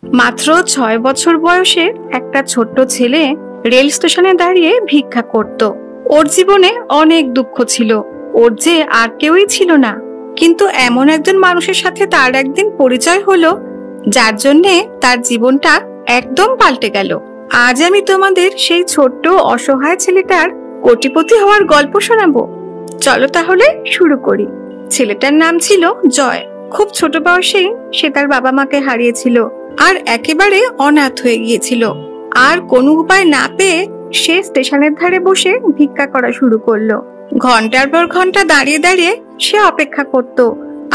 মাত্র 6 বছর বয়সে একটা ছোট্ট ছেলে রেল স্টেশনে দাঁড়িয়ে ভিক্ষা করত। ওর জীবনে অনেক দুঃখ ছিল, ওর যে আর কেউই ছিল না। কিন্তু এমন একজন মানুষের সাথে তার একদিন পরিচয় হলো, যার জন্যে তার জীবনটা একদম পাল্টে গেল। আজ আমি তোমাদের সেই ছোট্ট অসহায় ছেলেটার কোটিপতি হওয়ার গল্প শোনাবো। চলো তাহলে শুরু করি। ছেলেটার নাম ছিল জয়। খুব ছোট বয়সেই সে তার বাবা মাকে হারিয়েছিল আর একেবারে অনাথ হয়ে গিয়েছিল। আর কোনো উপায় না পেয়ে সে স্টেশনের ধারে বসে ভিক্ষা করা শুরু করলো। ঘন্টার পর ঘন্টা দাঁড়িয়ে দাঁড়িয়ে সে অপেক্ষা করত,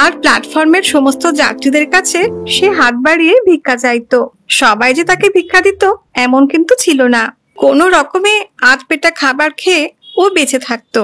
আর প্ল্যাটফর্মের সমস্ত যাত্রীদের কাছে সে হাত বাড়িয়ে ভিক্ষা চাইতো। সবাই যে তাকে ভিক্ষা দিত এমন কিন্তু ছিল না। কোনো রকমে আধ পেটা খাবার খেয়ে ও বেঁচে থাকতো।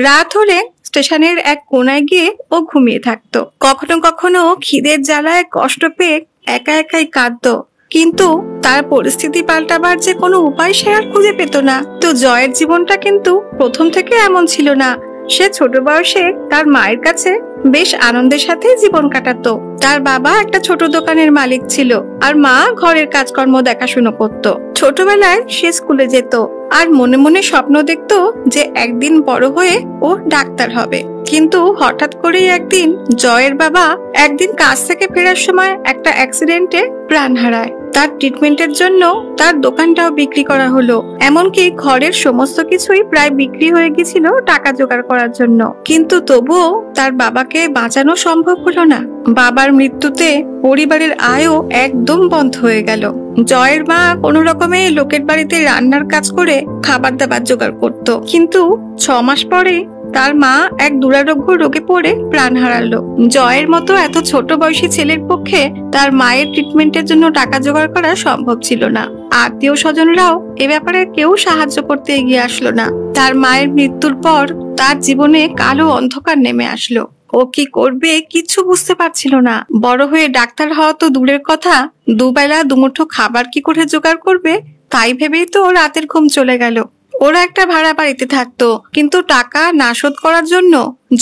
রাত হলে স্টেশনের এক কোনায় গিয়ে ও ঘুমিয়ে থাকতো। কখনো কখনো খিদের জ্বালায় কষ্ট পেয়ে একা একাই কাঁদতো, কিন্তু তার পরিস্থিতি পাল্টাবার যে কোনো উপায় সে আর খুঁজে পেত না। তো জয়ের জীবনটা কিন্তু প্রথম থেকে এমন ছিল না। সে ছোট বয়সে তার মায়ের কাছে বেশ আনন্দের সাথে জীবন কাটাতো। তার বাবা একটা ছোট দোকানের মালিক ছিল, আর মা ঘরের কাজকর্ম দেখাশুনো করত। ছোটবেলায় সে স্কুলে যেত আর মনে মনে স্বপ্ন দেখতো যে একদিন বড় হয়ে ও ডাক্তার হবে। কিন্তু হঠাৎ করেই একদিন জয়ের বাবা একদিন কাজ থেকে ফেরার সময় একটা অ্যাক্সিডেন্টে প্রাণ হারায়। তার ট্রিটমেন্টের জন্য তার দোকানটাও বিক্রি করা হলো, এমনকি ঘরের সমস্ত কিছুই প্রায় বিক্রি হয়ে গেছিল টাকা জোগাড় করার জন্য। কিন্তু তবুও তার বাবাকে বাঁচানো সম্ভব হলো না। বাবার মৃত্যুতে পরিবারের আয়ও একদম বন্ধ হয়ে গেল। জয়ের মা কোনো রকমে লোকের বাড়িতে রান্নার কাজ করে খাবার দাবার জোগাড় করত, কিন্তু 6 মাস পরে তার মা এক দুরারোগ্য রোগে পড়ে প্রাণ হারালো। জয়ের মতো এত ছোট বয়সী ছেলের পক্ষে তার মায়ের ট্রিটমেন্টের জন্য টাকা জোগাড় করা সম্ভব ছিল না। আত্মীয় স্বজনরাও এ ব্যাপারে কেউ সাহায্য করতে এগিয়ে আসলো না। তার মায়ের মৃত্যুর পর তার জীবনে কালো অন্ধকার নেমে আসলো। ও কি করবে কিছু বুঝতে পারছিল না। বড় হয়ে ডাক্তার হওয়া তো দূরের কথা, দুবেলা দুমুঠো খাবার কি করে জোগাড় করবে তাই ভেবেই তো রাতের ঘুম চলে গেল। ওরা একটা ভাড়া বাড়িতে থাকতো, কিন্তু টাকা না শোধ করার জন্য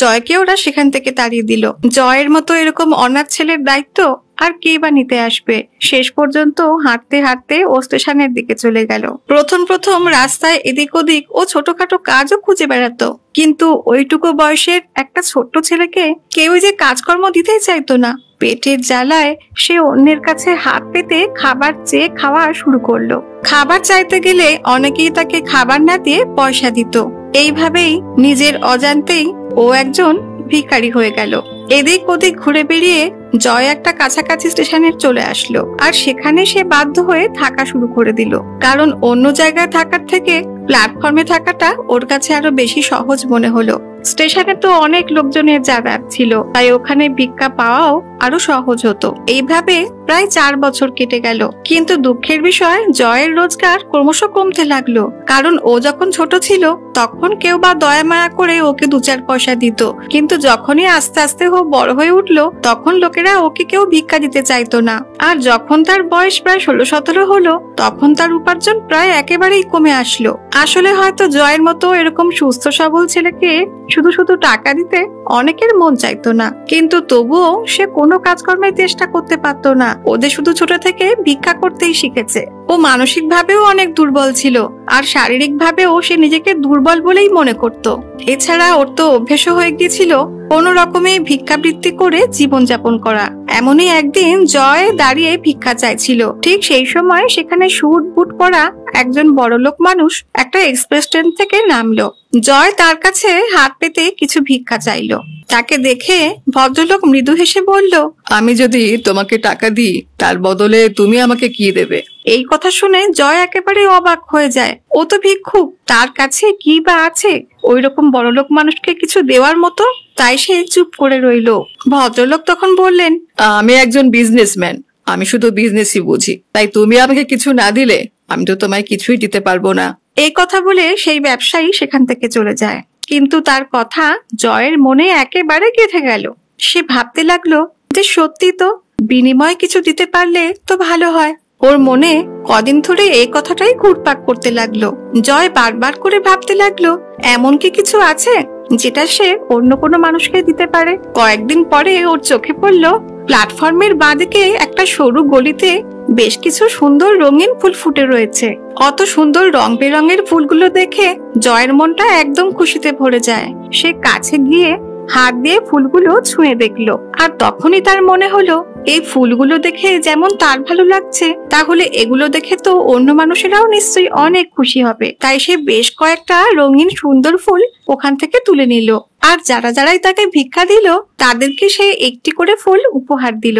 জয়কে ওরা সেখান থেকে তাড়িয়ে দিল। জয়ের মতো এরকম অনাথ ছেলের দায়িত্ব আর কে বা নিতে আসবে। শেষ পর্যন্ত হাঁটতে হাঁটতে ও স্টেশনের দিকে চলে গেল। প্রথম প্রথম রাস্তায় এদিক ওদিক ও ছোটখাটো কাজও খুঁজে বেড়াতো, কিন্তু ওইটুকু বয়সের একটা ছোট্ট ছেলেকে কেউ যে কাজকর্ম দিতেই চাইতো না। পেটের জ্বালায় সে অন্যের কাছে হাত পেতে খাবার চেয়ে খাওয়া শুরু করলো। খাবার চাইতে গেলে অনেকেই তাকে খাবার না দিয়ে পয়সা দিত। এইভাবেই নিজের অজান্তেই ও একজন ভিখারি হয়ে গেল। এদিক ওদিক ঘুরে বেরিয়ে জয় একটা কাছাকাছি স্টেশনে চলে আসলো, আর সেখানে সে বাধ্য হয়ে থাকা শুরু করে দিল। কারণ অন্য জায়গায় থাকার থেকে প্ল্যাটফর্মে থাকাটা ওর কাছে আরো বেশি সহজ মনে হলো। স্টেশনে তো অনেক লোকজনের যাতায়াত ছিল, তাই ওখানে ভিক্ষা পাওয়াও আরো সহজ হতো। এইভাবে প্রায় 4 বছর কেটে গেল। কিন্তু দুঃখের বিষয়, জয়ের রোজগার ক্রমশ কমতে লাগলো। কারণ ও যখন ছোট ছিল তখন কেউ বা দয়া মায়া করে ওকে 2-4 পয়সা দিত, কিন্তু যখনই আস্তে আস্তে ও বড় হয়ে উঠলো তখন লোকেরা ওকে কেউ ভিক্ষা দিতে চাইতো না। আর যখন তার বয়স প্রায় 16-17 হলো তখন তার উপার্জন প্রায় একেবারেই কমে আসলো। আসলে হয়তো জয়ের মতো এরকম সুস্থ সবল ছেলেকে শুধু শুধু টাকা দিতে অনেকের মন চাইতো না, কিন্তু তবুও সে কোনো কাজকর্মের চেষ্টা করতে পারতো না। ওদের শুধু ছোট থেকে ভিক্ষা করতেই শিখেছে। ও মানসিক ভাবেও অনেক দুর্বল ছিল, আর শারীরিক ভাবেও সে নিজেকে দুর্বল বলেই মনে করত। এছাড়া ওর তো অভ্যেস হয়ে গিয়েছিল কোনো রকমে ভিক্ষাবৃত্তি করে জীবনযাপন করা। এমনই একদিন জয় দাঁড়িয়ে ভিক্ষা চাইছিল। ঠিক সেই সময় সেখানে স্যুট বুট পরা একজন বড়লোক মানুষ একটা এক্সপ্রেস ট্রেন থেকে নামলো। জয় তার কাছে হাত পেতে কিছু ভিক্ষা চাইলো। তাকে দেখে ভদ্রলোক মৃদু হেসে বলল, আমি যদি তোমাকে টাকা দিই তার বদলে তুমি আমাকে কি দেবে? এই কথা শুনে জয় একেবারে অবাক হয়ে যায়। ও তো ভিক্ষুক, তার কাছে কি বা আছে ওই রকম বড়লোক মানুষকে কিছু দেওয়ার মতো? তাই সে চুপ করে রইল। ভদ্রলোক তখন বললেন, আমি একজন বিজনেসম্যান, আমি শুধু বিজনেসই বুঝি, তাই তুমি আমাকে কিছু না দিলে আমি তো তোমায় কিছুই দিতে পারবো না। এই কথা বলে সেই ব্যবসায়ী সেখান থেকে চলে যায়। কিন্তু তার কথা জয়ের মনে একেবারে গেঁথে গেল। সে ভাবতে লাগলো যে সত্যি তো, বিনিময়ে কিছু দিতে পারলে তো ভালো হয়। ওর মনে কদিন ধরে এই কথাটাই ঘুরপাক করতে লাগলো। জয় বারবার করে ভাবতে লাগলো এমন কি কিছু আছে যেটা সে অন্য কোনো মানুষকে দিতে পারে। কয়েকদিন পরে ওর চোখে পড়লো প্ল্যাটফর্মের বাঁদিকে একটা সরু গলিতে বেশ কিছু সুন্দর রঙিন ফুল ফুটে রয়েছে। অত সুন্দর রং বেরঙের ফুলগুলো দেখে জয়ের মনটা একদম খুশিতে ভরে যায়। সে কাছে গিয়ে হাত দিয়ে ফুলগুলো ছুঁয়ে দেখলো, আর তখনই তার মনে হলো এই ফুলগুলো দেখে যেমন তার ভালো লাগছে, তাহলে এগুলো দেখে তো অন্য মানুষেরাও নিশ্চয়ই অনেক খুশি হবে। তাই সে বেশ কয়েকটা রঙিন সুন্দর ফুল ওখান থেকে তুলে নিল, আর যারাই তাকে ভিক্ষা দিল তাদেরকে সে একটি করে ফুল উপহার দিল।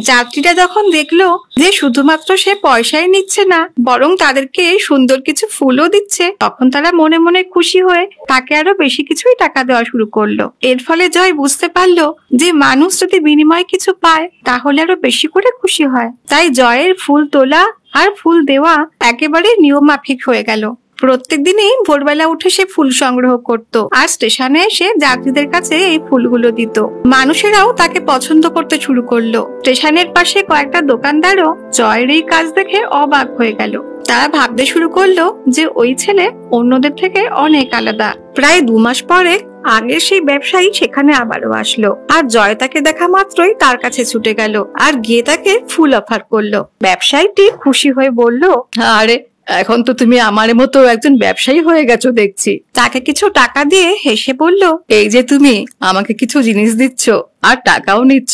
যাত্রীরা যখন দেখলো যে শুধুমাত্র সে পয়সাই নিচ্ছে না, বরং তাদেরকে সুন্দর কিছু ফুলও দিচ্ছে, তখন তারা মনে মনে খুশি হয়ে তাকে আরো বেশি কিছুই টাকা দেওয়া শুরু করলো। এর ফলে জয় বুঝতে পারলো যে মানুষ যদি বিনিময়ে কিছু পায় তাহলে আরো বেশি করে খুশি হয়। তাই জয়ের ফুল তোলা আর ফুল দেওয়া একেবারে নিয়ম মাফিক হয়ে গেল। প্রত্যেক দিনই ভোরবেলা উঠে সে ফুল সংগ্রহ করত, আর স্টেশনে এসে যাত্রীদের কাছে এই ফুলগুলো দিত। মানুষেরাও তাকে পছন্দ করতে শুরু করলো। স্টেশনের পাশে কয়েকটা দোকানদারও জয়ের এই কাজ দেখে অবাক হয়ে গেল। তারা ভাবতে শুরু করলো যে ওই ছেলে অন্যদের থেকে অনেক আলাদা। প্রায় 2 মাস পরে আগের সেই ব্যবসায়ী সেখানে আবারও আসলো, আর জয় তাকে দেখা মাত্রই তার কাছে ছুটে গেল আর গিয়ে তাকে ফুল অফার করলো। ব্যবসায়ীটি খুশি হয়ে বলল, আরে এখন তো তুমি আমার মতো একজন ব্যবসায়ী হয়ে গেছো দেখছি। তাকে কিছু টাকা দিয়ে হেসে বলল, এই যে তুমি আমাকে কিছু জিনিস দিচ্ছ আর টাকাও নিচ্ছ,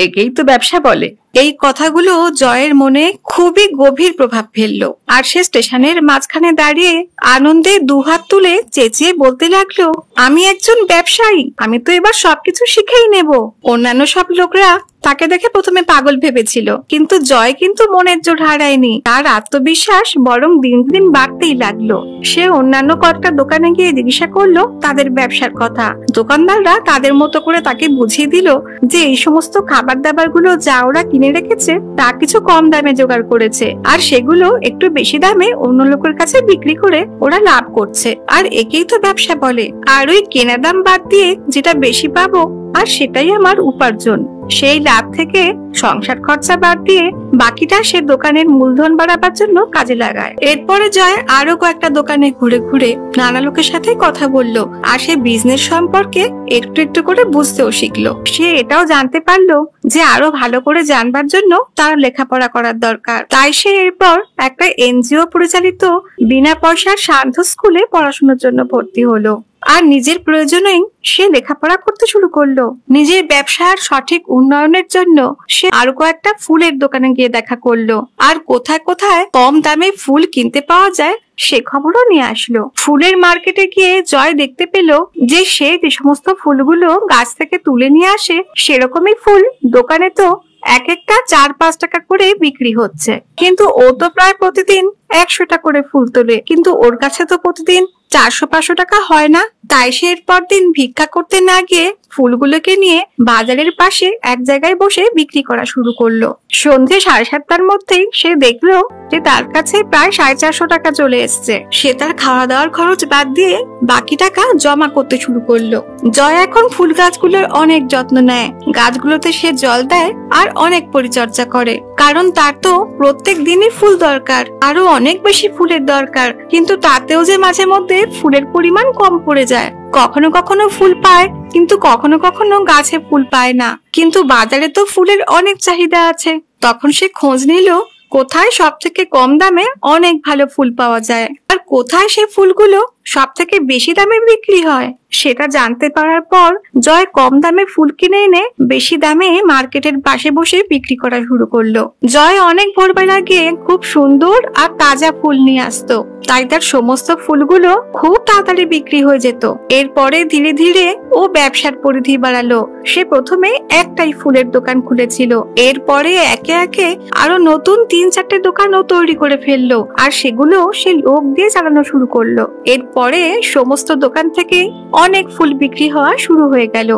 একেই তো ব্যবসা বলে। এই কথাগুলো জয়ের মনে খুবই গভীর প্রভাব ফেললো, আর সে স্টেশনের মাঝখানে দাঁড়িয়ে আনন্দে দুহাত তুলে চেঁচিয়ে বলতে লাগলো, আমি একজন ব্যবসায়ী, আমি তো এবার সবকিছু শিখেই নেব। অন্যান্য সব লোকরা তাকে দেখে প্রথমে পাগল ভেবেছিল, কিন্তু জয় কিন্তু মনের জোর হারায়নি। তার আত্মবিশ্বাস বরং দিন দিন বাড়তেই লাগলো। সে অন্যান্য কয়েকটা দোকানে গিয়ে জিজ্ঞাসা করলো তাদের ব্যবসার কথা। দোকানদাররা তাদের মতো করে তাকে বুঝিয়ে দিল যে এই সমস্ত খাবার দাবার গুলো যা ওরা কিনে রেখেছে তা কিছু কম দামে জোগাড় করেছে, আর সেগুলো একটু বেশি দামে অন্য লোকের কাছে বিক্রি করে ওরা লাভ করছে, আর একেই তো ব্যবসা বলে। আর ওই কেনা দাম বাদ দিয়ে যেটা বেশি পাবো আর সেটাই আমার উপার্জন। সেই লাভ থেকে সংসার খরচা বাদ দিয়ে বাকিটা সে দোকানের মূলধন বাড়াবার জন্য কাজে লাগায়। এরপরে জয় আরো কয়েকটা দোকানে ঘুরে ঘুরে নানা লোকের সাথে কথা বললো, আর সে বিজনেস সম্পর্কে একটু একটু করে বুঝতেও শিখলো। সে এটাও জানতে পারলো যে আরো ভালো করে জানবার জন্য তার লেখাপড়া করার দরকার। তাই সে এরপর একটা এনজিও পরিচালিত বিনা পয়সার সান্ধ্য স্কুলে পড়াশোনার জন্য ভর্তি হলো, আর নিজের প্রয়োজনেই সে লেখাপড়া করতে শুরু করলো। নিজের ব্যবসার সঠিক উন্নয়নের জন্য সে আরো কয়েকটা ফুলের দোকানে গিয়ে দেখা করলো, আর কোথায় কোথায় কম দামে ফুল কিনতে পাওয়া যায় সে খবরও নিয়ে আসলো। ফুলের মার্কেটে গিয়ে জয় দেখতে পেল যে সে যে সমস্ত ফুলগুলো গাছ থেকে তুলে নিয়ে আসে সেরকমই ফুল দোকানে তো এক একটা 4-5 টাকা করে বিক্রি হচ্ছে, কিন্তু ও তো প্রায় প্রতিদিন 100 টাকা করে ফুল তোলে, কিন্তু ওর কাছে তো প্রতিদিন 400-500 টাকা হয় না। তাই সে এরপর দিন ভিক্ষা করতে না গিয়ে ফুলগুলোকে নিয়ে বাজারের পাশে এক জায়গায় বসে বিক্রি করা শুরু করলো। সন্ধে 7:30টার মধ্যেই সে দেখলো যে তার কাছে প্রায় 450 টাকা চলে এসছে। সে তার খাওয়া দাওয়ার খরচ বাদ দিয়ে বাকি টাকা জমা করতে শুরু করলো। জয় এখন ফুল গাছগুলোর অনেক যত্ন নেয়, গাছগুলোতে সে জল দেয় আর অনেক পরিচর্যা করে, কারণ তার তো প্রত্যেক দিনই ফুল দরকার, আরো অনেক বেশি ফুলের দরকার। কিন্তু তাতেও যে মাঝে মধ্যে ফুলের পরিমাণ কম পড়ে যায়। কখনো কখনো ফুল পায়, কিন্তু কখনো কখনো গাছে ফুল পায় না। কিন্তু বাজারে তো ফুলের অনেক চাহিদা আছে। তখন সে খোঁজ নিল কোথায় সব থেকে কম দামে অনেক ভালো ফুল পাওয়া যায়, আর কোথায় সে ফুলগুলো সব থেকে বেশি দামে বিক্রি হয়। সেটা জানতে পারার পর জয় কম দামে ফুল কিনে এনে বেশি দামে মার্কেটের পাশে বসে বিক্রি করা শুরু করলো। জয় অনেক ভোরবেলা গিয়ে খুব সুন্দর আর তাজা ফুল নিয়ে আসতো, তাই তার সমস্ত ফুলগুলো খুব তাড়াতাড়ি বিক্রি হয়ে যেত। এরপরে ধীরে ধীরে ও ব্যবসার পরিধি বাড়ালো। সে প্রথমে একটাই ফুলের দোকান খুলেছিল, এরপরে একে একে আরো নতুন 3-4টে দোকানও তৈরি করে ফেললো, আর সেগুলো সে লোক দিয়ে চালানো শুরু করলো। এরপরে সমস্ত দোকান থেকে অনেক ফুল বিক্রি হওয়া শুরু হয়ে গেল।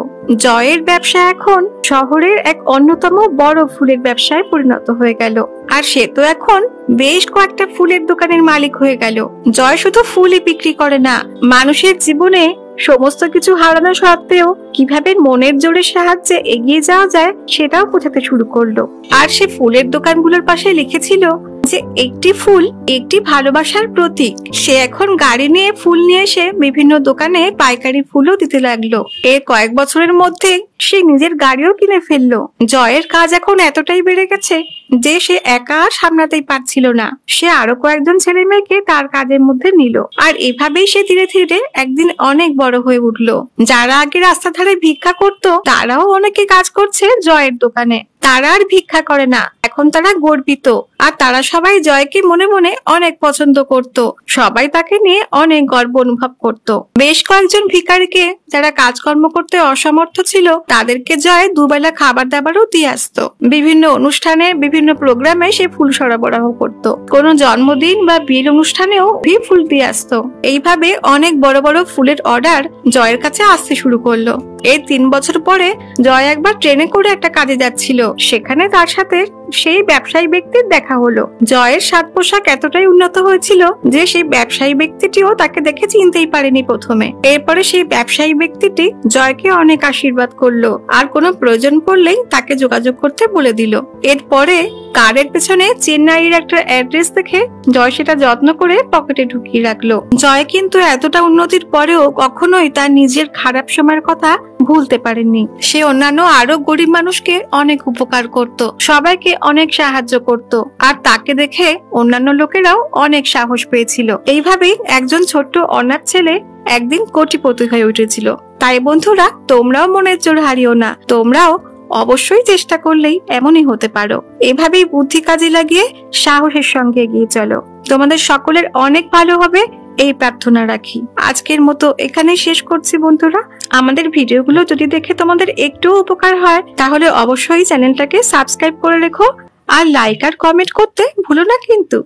জয়ের ব্যবসা এখন শহরের এক অন্যতম বড় ফুলের ব্যবসায় পরিণত হয়ে গেল, আর সে তো এখন বেশ কয়েকটা ফুলের দোকানের মালিক হয়ে গেল। জয় শুধু ফুলই বিক্রি করে না, মানুষের জীবনে সমস্ত কিছু হারানো সত্ত্বেও কিভাবে মনের জোরের সাহায্যে এগিয়ে যাওয়া যায় সেটাও বোঝাতে শুরু করলো। আর সে ফুলের দোকানগুলোর পাশে লিখেছিল যে একটি ফুল একটি ভালোবাসার প্রতীক। সে এখন গাড়ি নিয়ে ফুল নিয়ে এসে বিভিন্ন দোকানে পাইকারি ফুলও দিতে লাগলো। এর কয়েক বছরের মধ্যে সে নিজের গাড়িও কিনে ফেললো। জয়ের কাজ এখন এতটাই বেড়ে গেছে যে সে একা সামলাতেই পারছিল না। সে আরো কয়েকজন ছেলে মেয়েকে তার কাজের মধ্যে নিল, আর এভাবেই সে ধীরে ধীরে একদিন অনেক বড় হয়ে উঠলো। যারা আগে রাস্তা ধারে ভিক্ষা করতো তারাও অনেকে কাজ করছে জয়ের দোকানে। তারা আর ভিক্ষা করে না, এখন তারা গর্বিত। আর তারা সবাই জয়কে মনে মনে অনেক পছন্দ করত। সবাই তাকে নিয়ে অনেক গর্ব অনুভব করত। বেশ কয়েকজন ভিখারিকে যারা কাজকর্ম করতে অসমর্থ ছিল তাদেরকে জয় দুবেলা খাবার দাবারও দিয়ে আসতো। বিভিন্ন অনুষ্ঠানে বিভিন্ন প্রোগ্রামে সে ফুল সরবরাহ করত। কোনো জন্মদিন বা বিয়ের অনুষ্ঠানেও ফুল দিয়ে আসতো। এইভাবে অনেক বড় বড় ফুলের অর্ডার জয়ের কাছে আসতে শুরু করলো। এই 3 বছর পরে জয় একবার ট্রেনে করে একটা কাজে যাচ্ছিল। সেখানে তার সাথে সেই ব্যবসায়ী ব্যক্তির দেখা হলো। জয়ের সাজ পোশাক এতটাই উন্নত হয়েছিল যে সেই ব্যবসায়ী ব্যক্তিটিও তাকে দেখে চিনতেই পারেনি প্রথমে। এরপরে সেই ব্যবসায়ী ব্যক্তিটি জয়কে অনেক আশীর্বাদ করলো, আর কোনো প্রয়োজন পড়লেই তাকে যোগাযোগ করতে বলে দিল। এরপরে কারের পেছনে চেন্নাইয়ের একটা অ্যাড্রেস দেখে জয় সেটা যত্ন করে পকেটে ঢুকিয়ে রাখলো। জয় কিন্তু এতটা উন্নতির পরেও কখনোই তার নিজের খারাপ সময়ের কথা ভুলতে পারেননি। সে অন্যান্য আরো গরিব মানুষকে অনেক উপকার করত, সবাইকে অনেক সাহায্য করত, আর তাকে দেখে অন্যান্য লোকেরাও অনেক সাহস পেয়েছিল। এইভাবেই একজন ছোট্ট অনাথ ছেলে একদিন কোটিপতি হয়ে উঠেছিল। তাই বন্ধুরা, তোমরাও মনের জোর হারিও না, তোমরাও অবশ্যই চেষ্টা করলেই এমনই হতে পারো। এভাবেই বুদ্ধি কাজে লাগিয়ে সাহসের সঙ্গে এগিয়ে চলো। তোমাদের সকলের অনেক ভালো হবে এই প্রার্থনা রাখি। আজকের মতো এখানেই শেষ করছি বন্ধুরা। আমাদের ভিডিওগুলো যদি দেখে তোমাদের একটু উপকার হয় তাহলে অবশ্যই চ্যানেলটাকে সাবস্ক্রাইব করে রেখো, আর লাইক আর কমেন্ট করতে ভুলো না কিন্তু।